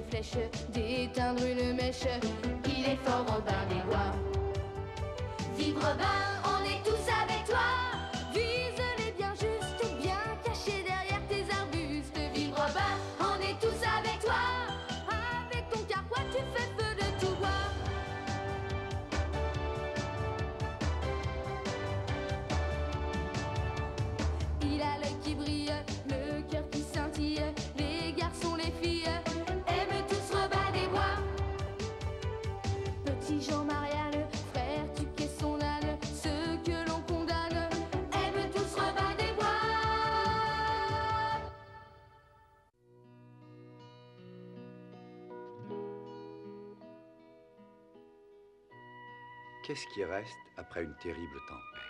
flèche, d'éteindre une mèche. Il est fort Robin des Bois. Vive Robin, on est tous avec toi. Vise-les bien juste, bien cachés derrière tes arbustes. Vive Robin, on est tous avec toi. Avec ton carquois, tu fais feu de tout bois. Il a l'œil qui brille, le cœur qui scintille. Les garçons, les filles aiment tous Robin des Bois. Petit Jean Marianne, frère, tu qu'es son âne. Ceux que l'on condamne aiment tous Robin des Bois. Qu'est-ce qui reste après une terrible tempête?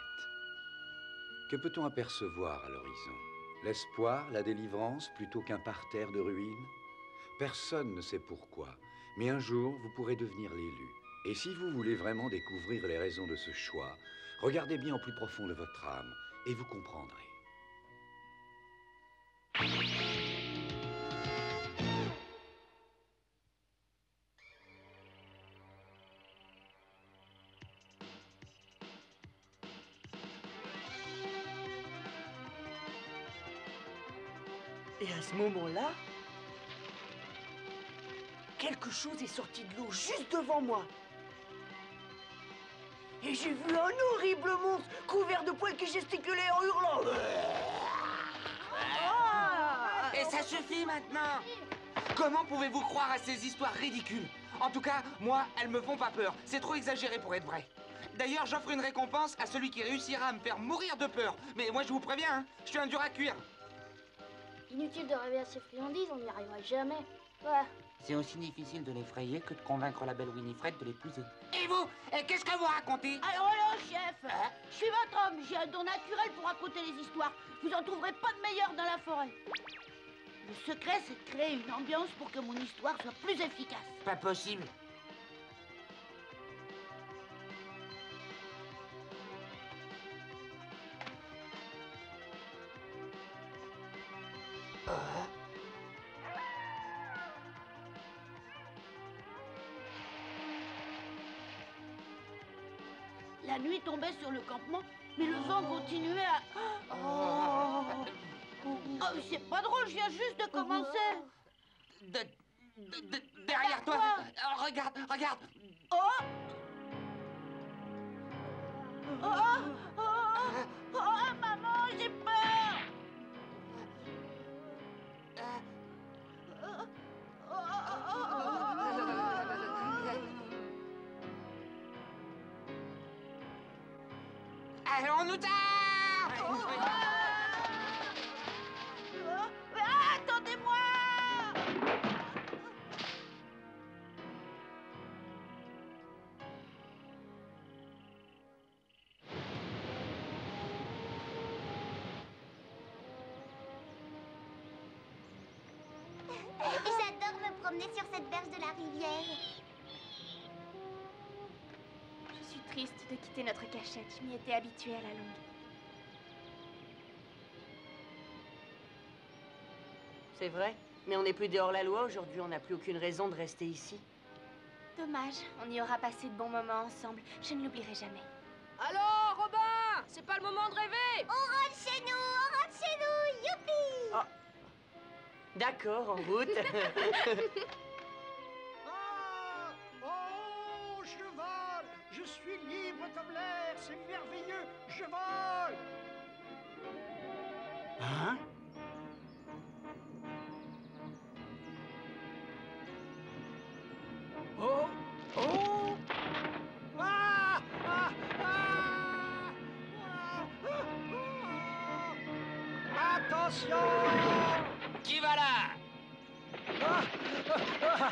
Que peut-on apercevoir à l'horizon? L'espoir, la délivrance, plutôt qu'un parterre de ruines? Personne ne sait pourquoi, mais un jour, vous pourrez devenir l'élu. Et si vous voulez vraiment découvrir les raisons de ce choix, regardez bien au plus profond de votre âme, et vous comprendrez. Et à ce moment-là, quelque chose est sorti de l'eau juste devant moi. Et j'ai vu un horrible monstre couvert de poils qui gesticulait en hurlant. Et ça suffit maintenant! Comment pouvez-vous croire à ces histoires ridicules? En tout cas, moi, elles me font pas peur. C'est trop exagéré pour être vrai. D'ailleurs, j'offre une récompense à celui qui réussira à me faire mourir de peur. Mais moi, je vous préviens, hein, je suis un dur à cuire. Inutile de rêver à ces friandises, on n'y arrivera jamais. Ouais. C'est aussi difficile de l'effrayer que de convaincre la belle Winifred de l'épouser. Et vous? Qu'est-ce que vous racontez? Alors là, chef, je suis votre homme, j'ai un don naturel pour raconter les histoires. Vous en trouverez pas de meilleur dans la forêt. Le secret, c'est de créer une ambiance pour que mon histoire soit plus efficace. Pas possible. La nuit tombait sur le campement, mais le vent continuait à... Oh, c'est pas drôle, je viens juste de commencer. Derrière toi. Quoi? Regarde, regarde. Oh! Oh, maman, j'ai peur! Allez, on nous tarde! Attendez-moi! J'adore me promener sur cette berge de la rivière. Je suis triste de quitter notre cachette. Je m'y étais habituée à la longue. C'est vrai, mais on n'est plus dehors la loi aujourd'hui, on n'a plus aucune raison de rester ici. Dommage, on y aura passé de bons moments ensemble. Je ne l'oublierai jamais. Alors, Robin, c'est pas le moment de rêver. On rentre chez nous, youpi! Ah. D'accord, en route. Oh, je vole! Je suis libre comme l'air, c'est merveilleux, je vole! Hein? Oh! Oh! Ah! Ah! Ah! Ah! Attention! Qui va là? Ah! Ah!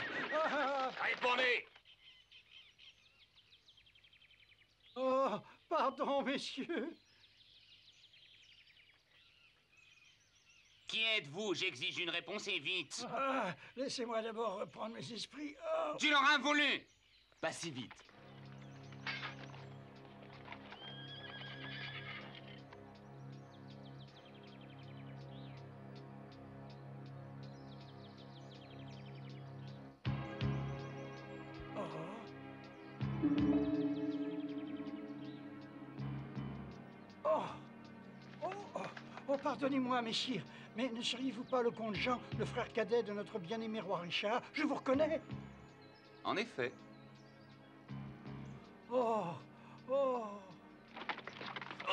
Ah! Répondez! Oh, pardon, messieurs. Qui êtes-vous? J'exige une réponse et vite. Ah, laissez-moi d'abord reprendre mes esprits. Oh. Tu l'auras voulu. Pas si vite. Pardonnez-moi, messire, mais ne seriez-vous pas le comte Jean, le frère cadet de notre bien-aimé roi Richard? Je vous reconnais. En effet. Oh, oh.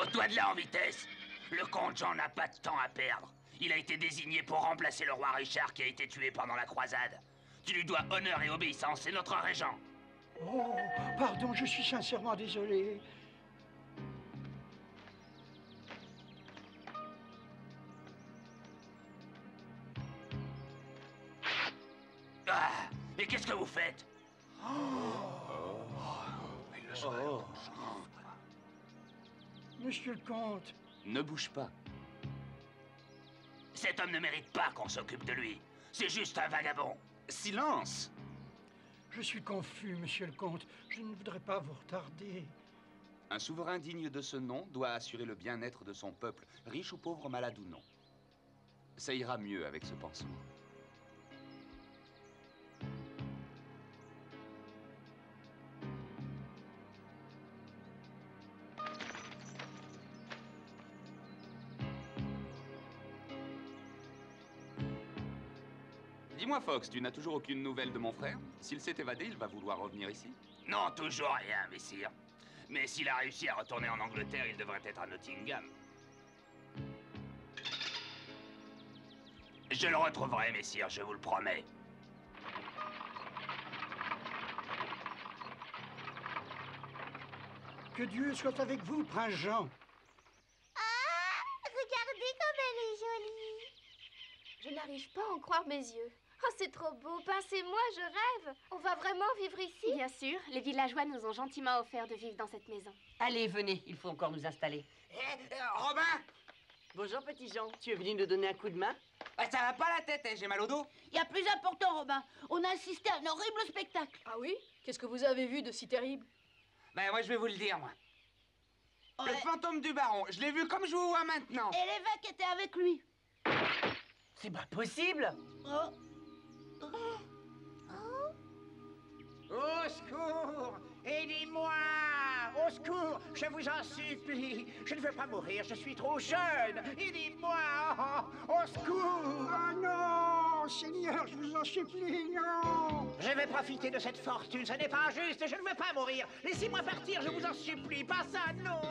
Au-toi de là en vitesse. Le comte Jean n'a pas de temps à perdre. Il a été désigné pour remplacer le roi Richard qui a été tué pendant la croisade. Tu lui dois honneur et obéissance, c'est notre régent. Oh, pardon, je suis sincèrement désolé. Ah, et qu'est-ce que vous faites? Monsieur le comte. Ne bouge pas. Cet homme ne mérite pas qu'on s'occupe de lui. C'est juste un vagabond. Silence! Je suis confus, monsieur le comte. Je ne voudrais pas vous retarder. Un souverain digne de ce nom doit assurer le bien-être de son peuple, riche ou pauvre, malade ou non. Ça ira mieux avec ce pansement. Dis-moi, Fox, tu n'as toujours aucune nouvelle de mon frère? S'il s'est évadé, il va vouloir revenir ici? Non, toujours rien, messire. Mais s'il a réussi à retourner en Angleterre, il devrait être à Nottingham. Je le retrouverai, messire, je vous le promets. Que Dieu soit avec vous, prince Jean. Ah, regardez comme elle est jolie. Je n'arrive pas à en croire mes yeux. Oh, c'est trop beau. Pincez-moi, je rêve. On va vraiment vivre ici? Bien sûr, les villageois nous ont gentiment offert de vivre dans cette maison. Allez, venez, il faut encore nous installer. Robin! Bonjour, petit Jean. Tu es venu nous donner un coup de main? Ça va pas la tête, hein, j'ai mal au dos. Il y a plus important, Robin. On a assisté à un horrible spectacle. Ah oui? Qu'est-ce que vous avez vu de si terrible? Ben, moi, je vais vous le dire, moi. Ouais. Le fantôme du baron, je l'ai vu comme je vous vois maintenant. Et l'évêque était avec lui. C'est pas possible! Oh. Au secours! Aidez-moi! Au secours! Je vous en supplie! Je ne veux pas mourir, je suis trop jeune! Aidez-moi! Au secours! Oh non! Seigneur, je vous en supplie, non! Je vais profiter de cette fortune, ce n'est pas juste, je ne veux pas mourir! Laissez-moi partir, je vous en supplie! Pas ça, non!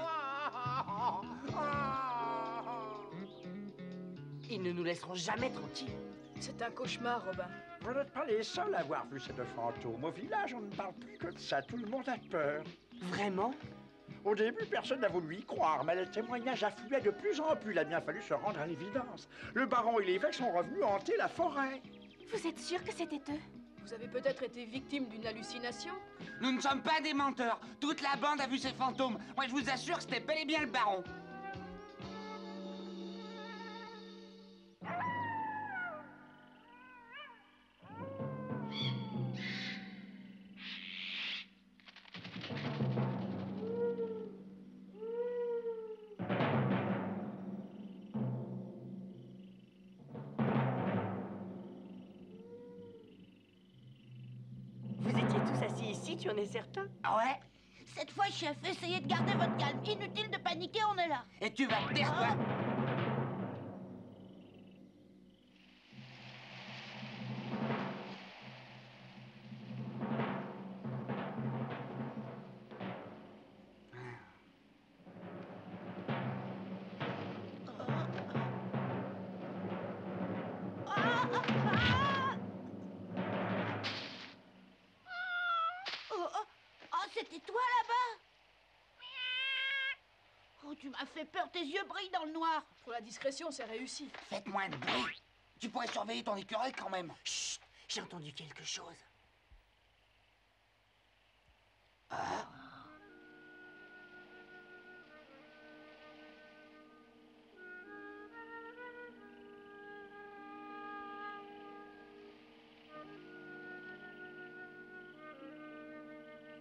Ils ne nous laisseront jamais tranquilles. C'est un cauchemar, Robin. Vous n'êtes pas les seuls à avoir vu cette fantôme. Au village, on ne parle plus que de ça. Tout le monde a peur. Vraiment? Au début, personne n'a voulu y croire, mais les témoignages affluaient de plus en plus. Il a bien fallu se rendre à l'évidence. Le baron et l'évêque sont revenus hanter la forêt. Vous êtes sûr que c'était eux? Vous avez peut-être été victime d'une hallucination? Nous ne sommes pas des menteurs. Toute la bande a vu ces fantômes. Moi, je vous assure que c'était bel et bien le baron. Vous étiez tous assis ici, tu en es certain? Ah ouais? Cette fois, chef, essayez de garder votre calme. Inutile de paniquer, on est là. Et tu vas te taire, toi? C'était toi là-bas? Oh, tu m'as fait peur, tes yeux brillent dans le noir. Pour la discrétion, c'est réussi. Faites moins de bruit. Tu pourrais surveiller ton écureuil quand même. Chut! J'ai entendu quelque chose. Ah.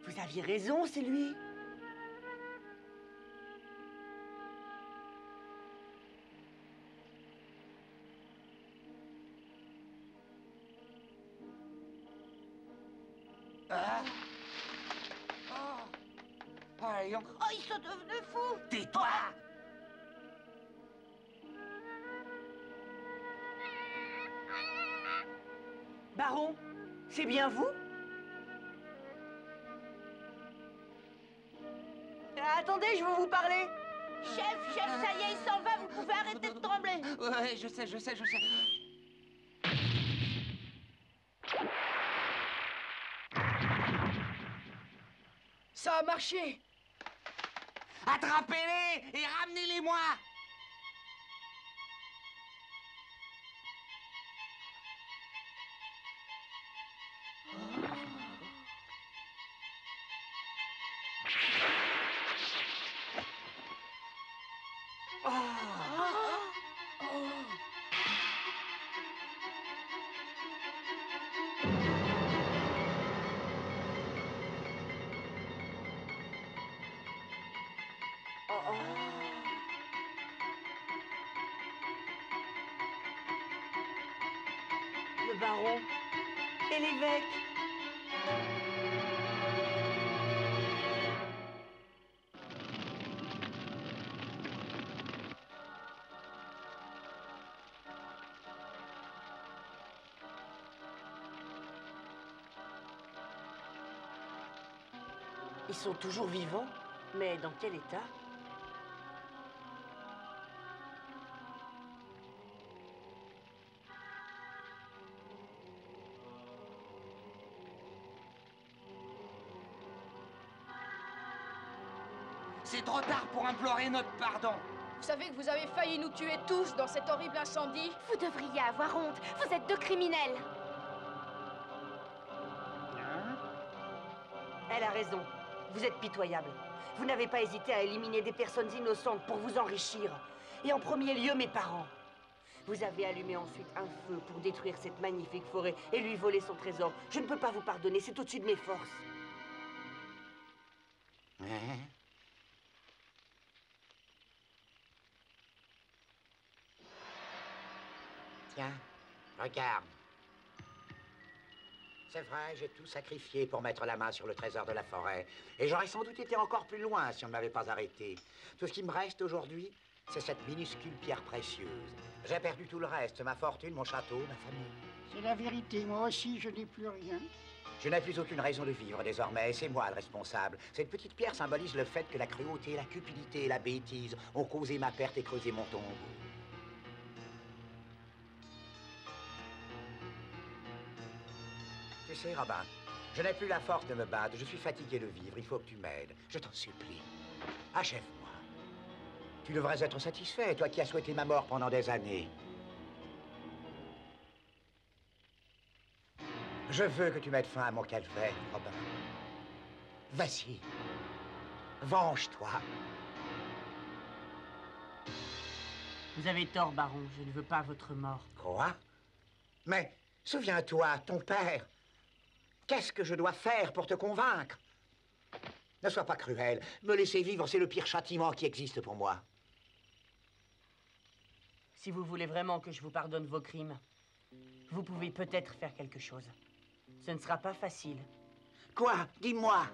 Vous aviez raison, c'est lui. Ah. Oh. Allez, Oh, ils sont devenus fous. tais-toi! Baron, c'est bien vous? Attendez, je veux vous parler. Chef, ça y est, il s'en va, vous pouvez arrêter de trembler. Ouais, je sais. Ça a marché. Attrapez-les et ramenez-les-moi. Le baron et l'évêque. Ils sont toujours vivants, mais dans quel état? C'est trop tard pour implorer notre pardon. Vous savez que vous avez failli nous tuer tous dans cet horrible incendie? Vous devriez avoir honte. Vous êtes deux criminels. Elle a raison. Vous êtes pitoyable. Vous n'avez pas hésité à éliminer des personnes innocentes pour vous enrichir. Et en premier lieu, mes parents. Vous avez allumé ensuite un feu pour détruire cette magnifique forêt et lui voler son trésor. Je ne peux pas vous pardonner, c'est au-dessus de mes forces. Tiens, regarde. C'est vrai, j'ai tout sacrifié pour mettre la main sur le trésor de la forêt. Et j'aurais sans doute été encore plus loin si on ne m'avait pas arrêté. Tout ce qui me reste aujourd'hui, c'est cette minuscule pierre précieuse. J'ai perdu tout le reste, ma fortune, mon château, ma famille. C'est la vérité, moi aussi, je n'ai plus rien. Je n'ai plus aucune raison de vivre désormais, c'est moi le responsable. Cette petite pierre symbolise le fait que la cruauté, la cupidité et la bêtise ont causé ma perte et creusé mon tombeau. Tu sais, Robin, je n'ai plus la force de me battre, je suis fatigué de vivre, il faut que tu m'aides. Je t'en supplie, achève-moi. Tu devrais être satisfait, toi qui as souhaité ma mort pendant des années. Je veux que tu mettes fin à mon calvaire, Robin. Vas-y, venge-toi. Vous avez tort, baron, je ne veux pas votre mort. Quoi? Mais souviens-toi, ton père. Qu'est-ce que je dois faire pour te convaincre? Ne sois pas cruel. Me laisser vivre, c'est le pire châtiment qui existe pour moi. Si vous voulez vraiment que je vous pardonne vos crimes, vous pouvez peut-être faire quelque chose. Ce ne sera pas facile. Quoi? Dis-moi.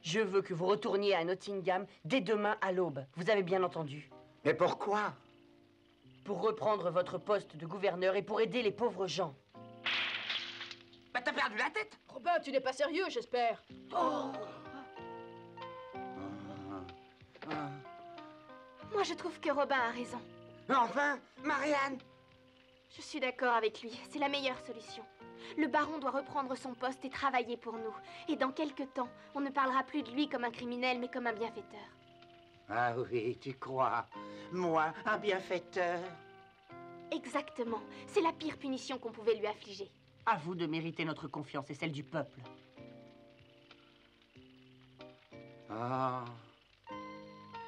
Je veux que vous retourniez à Nottingham dès demain à l'aube. Vous avez bien entendu. Mais pourquoi? Pour reprendre votre poste de gouverneur et pour aider les pauvres gens. Bah t'as perdu la tête. Robin, tu n'es pas sérieux, j'espère. Oh! Moi, je trouve que Robin a raison. Enfin, Marianne. Je suis d'accord avec lui. C'est la meilleure solution. Le baron doit reprendre son poste et travailler pour nous. Et dans quelque temps, on ne parlera plus de lui comme un criminel, mais comme un bienfaiteur. Ah oui, tu crois? Moi, un bienfaiteur? Exactement. C'est la pire punition qu'on pouvait lui affliger. À vous de mériter notre confiance et celle du peuple. Ah,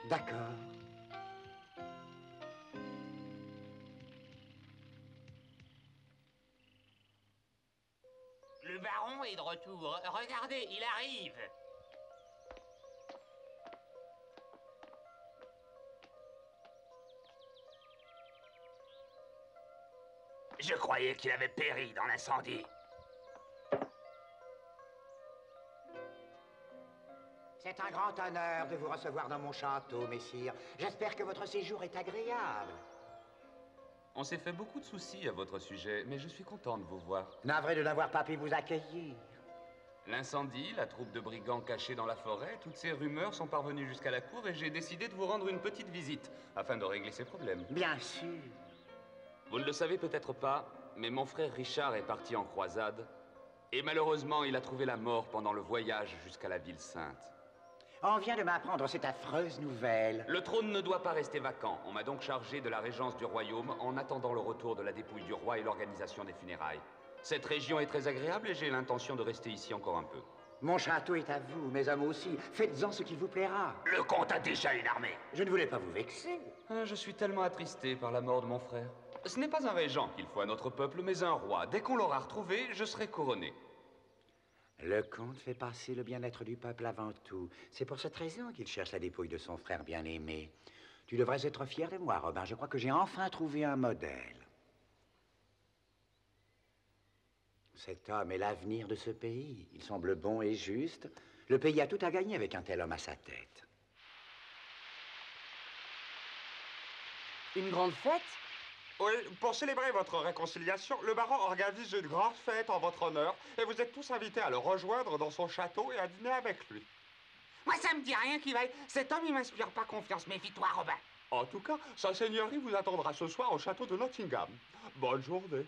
d'accord. Le baron est de retour. Regardez, il arrive. Je croyais qu'il avait péri dans l'incendie. C'est un grand honneur de vous recevoir dans mon château, messire. J'espère que votre séjour est agréable. On s'est fait beaucoup de soucis à votre sujet, mais je suis content de vous voir. Navré de n'avoir pas pu vous accueillir. L'incendie, la troupe de brigands cachés dans la forêt, toutes ces rumeurs sont parvenues jusqu'à la cour et j'ai décidé de vous rendre une petite visite, afin de régler ces problèmes. Bien sûr. Vous ne le savez peut-être pas, mais mon frère Richard est parti en croisade, et malheureusement, il a trouvé la mort pendant le voyage jusqu'à la ville sainte. On vient de m'apprendre cette affreuse nouvelle. Le trône ne doit pas rester vacant. On m'a donc chargé de la régence du royaume en attendant le retour de la dépouille du roi et l'organisation des funérailles. Cette région est très agréable et j'ai l'intention de rester ici encore un peu. Mon château est à vous, mes hommes aussi. Faites-en ce qu'il vous plaira. Le comte a déjà une armée. Je ne voulais pas vous vexer. Je suis tellement attristé par la mort de mon frère. Ce n'est pas un régent qu'il faut à notre peuple, mais un roi. Dès qu'on l'aura retrouvé, je serai couronné. Le comte fait passer le bien-être du peuple avant tout. C'est pour cette raison qu'il cherche la dépouille de son frère bien-aimé. Tu devrais être fier de moi, Robin. Je crois que j'ai enfin trouvé un modèle. Cet homme est l'avenir de ce pays. Il semble bon et juste. Le pays a tout à gagner avec un tel homme à sa tête. Une grande fête? Oui, pour célébrer votre réconciliation, le baron organise une grande fête en votre honneur et vous êtes tous invités à le rejoindre dans son château et à dîner avec lui. Moi, ça me dit rien qu'il vaille. Cet homme, il m'inspire pas confiance. Méfie-toi, Robin. En tout cas, sa seigneurie vous attendra ce soir au château de Nottingham. Bonne journée.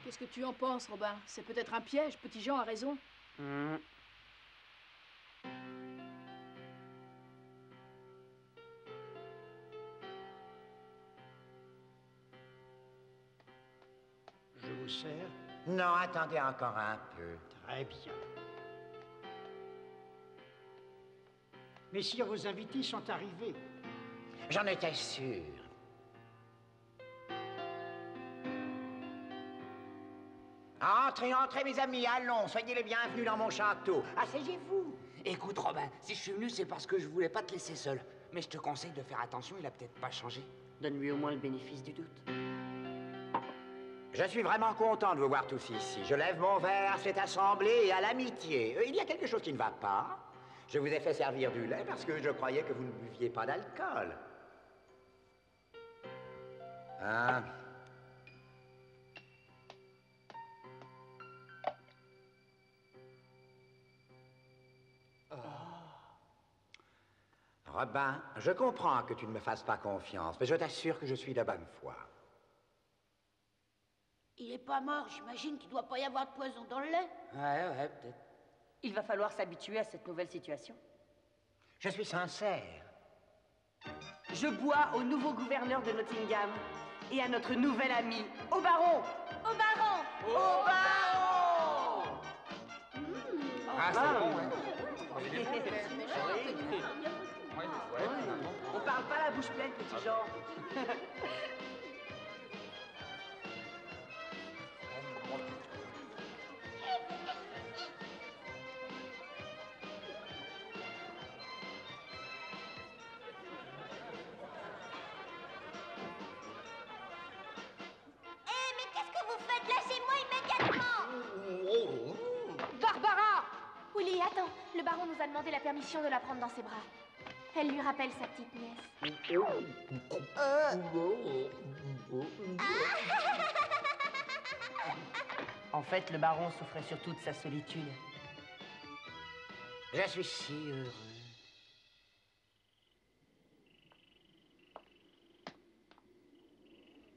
Qu'est-ce que tu en penses, Robin? C'est peut-être un piège, Petit Jean a raison. Je vous sers? Non, attendez encore un peu. Très bien. Messieurs, vos invités sont arrivés. J'en étais sûr. Entrez, entrez, mes amis, allons, soyez les bienvenus dans mon château. Asseyez-vous. Écoute, Robin, si je suis venu, c'est parce que je voulais pas te laisser seul. Mais je te conseille de faire attention, il a peut-être pas changé. Donne-lui au moins le bénéfice du doute. Je suis vraiment content de vous voir tous ici. Je lève mon verre à cette assemblée et à l'amitié. Il y a quelque chose qui ne va pas. Je vous ai fait servir du lait parce que je croyais que vous ne buviez pas d'alcool. Hein? Robin, je comprends que tu ne me fasses pas confiance, mais je t'assure que je suis de bonne foi. Il est pas mort, j'imagine qu'il doit pas y avoir de poison dans le lait. Ouais, peut-être. Il va falloir s'habituer à cette nouvelle situation. Je suis sincère. Je bois au nouveau gouverneur de Nottingham et à notre nouvel ami, au baron. Au baron! Au baron! Ah, c'est bon, ouais. On parle pas la bouche pleine, Petit Jean. Mais qu'est-ce que vous faites? Lâchez-moi immédiatement! Barbara! Willy, attends. Le baron nous a demandé la permission de la prendre dans ses bras. Elle lui rappelle sa petite nièce. En fait, le baron souffrait surtout de sa solitude. Je suis si heureux.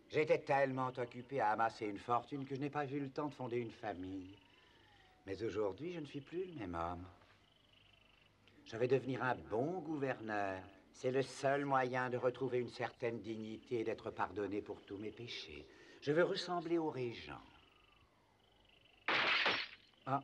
J'étais tellement occupé à amasser une fortune que je n'ai pas eu le temps de fonder une famille. Mais aujourd'hui, je ne suis plus le même homme. Je vais devenir un bon gouverneur. C'est le seul moyen de retrouver une certaine dignité et d'être pardonné pour tous mes péchés. Je veux ressembler au régent. Ah.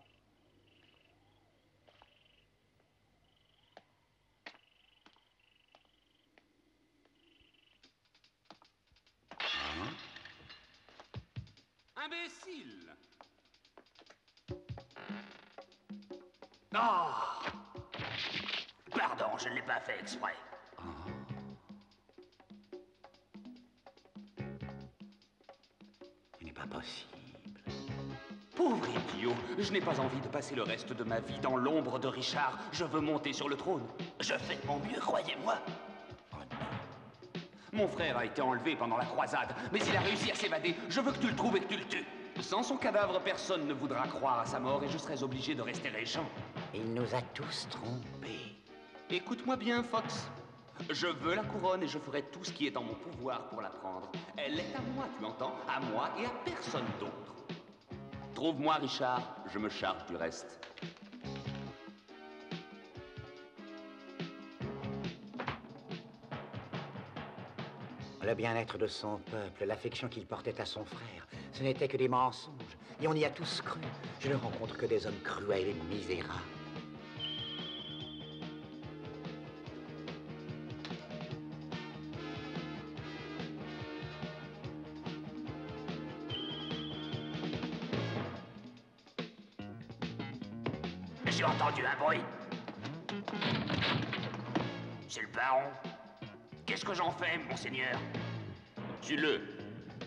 Imbécile! Oh! Pardon, je ne l'ai pas fait exprès. Ce n'est pas possible. Pauvre idiot, je n'ai pas envie de passer le reste de ma vie dans l'ombre de Richard. Je veux monter sur le trône. Je fais de mon mieux, croyez-moi. Mon frère a été enlevé pendant la croisade, mais il a réussi à s'évader. Je veux que tu le trouves et que tu le tues. Sans son cadavre, personne ne voudra croire à sa mort et je serai obligé de rester régent. Il nous a tous trompés. Écoute-moi bien, Fox. Je veux la couronne et je ferai tout ce qui est en mon pouvoir pour la prendre. Elle est à moi, tu entends? À moi et à personne d'autre. Trouve-moi, Richard, je me charge du reste. Le bien-être de son peuple, l'affection qu'il portait à son frère, ce n'était que des mensonges. Et on y a tous cru. Je ne rencontre que des hommes cruels et misérables. J'ai entendu un bruit. C'est le baron. Qu'est-ce que j'en fais, monseigneur? Tue-le.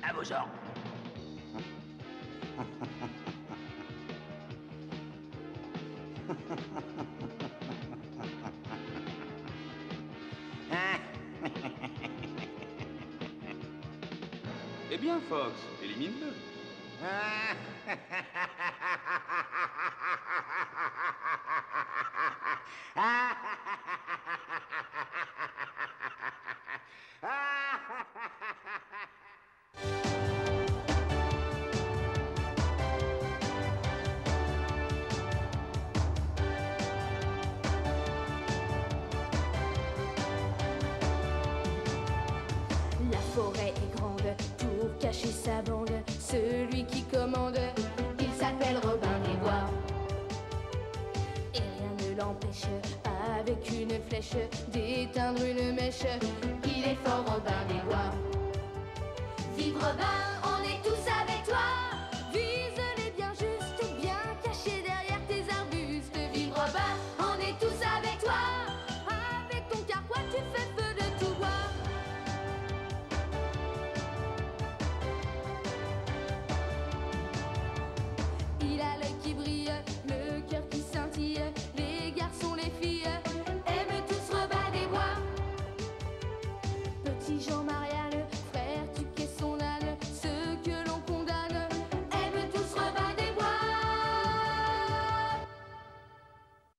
À vos ordres. Eh bien, Fox, élimine-le. La forêt est grande pour cacher sa bande. Celui qui commande, il s'appelle Robin des Bois. Et rien ne l'empêche, avec une flèche, d'éteindre une mèche. Il est fort Robin des Bois. Vive Robin!